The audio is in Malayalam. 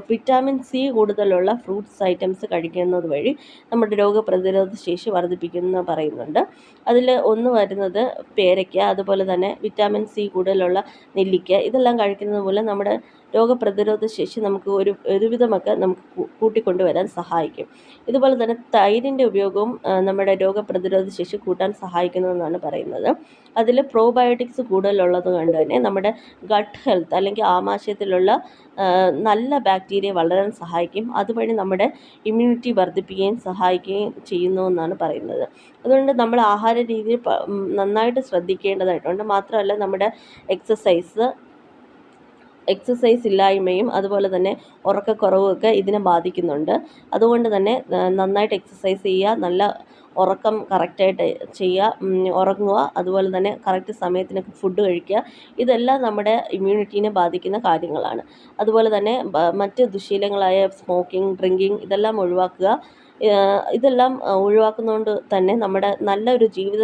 വിറ്റാമിൻ സി കൂടുതലുള്ള ഫ്രൂട്ട്സ് ഐറ്റംസ് കഴിക്കുന്നത് വഴി നമ്മുടെ രോഗപ്രതിരോധ ശേഷി വർദ്ധിപ്പിക്കുമെന്ന് പറയുന്നുണ്ട്. അതിൽ ഒന്ന് വരുന്നത് പേരയ്ക്ക, അതുപോലെ തന്നെ വിറ്റാമിൻ സി കൂടുതലുള്ള നെല്ലിക്ക, ഇതെല്ലാം കഴിക്കുന്നത് മൂലം നമ്മുടെ രോഗപ്രതിരോധ ശേഷി നമുക്ക് ഒരുവിധമൊക്കെ നമുക്ക് കൂട്ടിക്കൊണ്ടുവരാൻ സഹായിക്കും. ഇതുപോലെ തന്നെ തൈരിൻ്റെ ഉപയോഗവും നമ്മുടെ രോഗപ്രതിരോധ ശേഷി കൂട്ടാൻ സഹായിക്കുന്നതെന്നാണ് പറയുന്നത്. അതിൽ പ്രോബയോട്ടിക്സ് കൂടുതലുള്ളത് കൊണ്ട് തന്നെ നമ്മുടെ ഗട്ട് ഹെൽത്ത് അല്ലെങ്കിൽ ആമാശയത്തിലുള്ള നല്ല ബാക്ടീരിയ വളരാൻ സഹായിക്കും. അതുവഴി നമ്മുടെ ഇമ്മ്യൂണിറ്റി വർദ്ധിപ്പിക്കുകയും സഹായിക്കുകയും ചെയ്യുന്നു എന്നാണ് പറയുന്നത്. അതുകൊണ്ട് നമ്മൾ ആഹാര രീതിയിൽ നന്നായിട്ട് ശ്രദ്ധിക്കേണ്ടതായിട്ടുണ്ട്. മാത്രമല്ല നമ്മുടെ എക്സസൈസ് ഇല്ലായ്മയും അതുപോലെ തന്നെ ഉറക്കക്കുറവുമൊക്കെ ഇതിനെ ബാധിക്കുന്നുണ്ട്. അതുകൊണ്ട് തന്നെ നന്നായിട്ട് എക്സസൈസ് ചെയ്യുക, നല്ല ഉറക്കം കറക്റ്റായിട്ട് ചെയ്യുക, ഉറങ്ങുക, അതുപോലെ തന്നെ കറക്റ്റ് സമയത്തിനൊക്കെ ഫുഡ് കഴിക്കുക. ഇതെല്ലാം നമ്മുടെ ഇമ്മ്യൂണിറ്റീനെ ബാധിക്കുന്ന കാര്യങ്ങളാണ്. അതുപോലെ തന്നെ മറ്റ് ദുശ്ശീലങ്ങളായ സ്മോക്കിംഗ്, ഡ്രിങ്കിങ് ഇതെല്ലാം ഒഴിവാക്കുക. ഇതെല്ലാം ഒഴിവാക്കുന്നതുകൊണ്ട് തന്നെ നമ്മുടെ നല്ലൊരു ജീവിത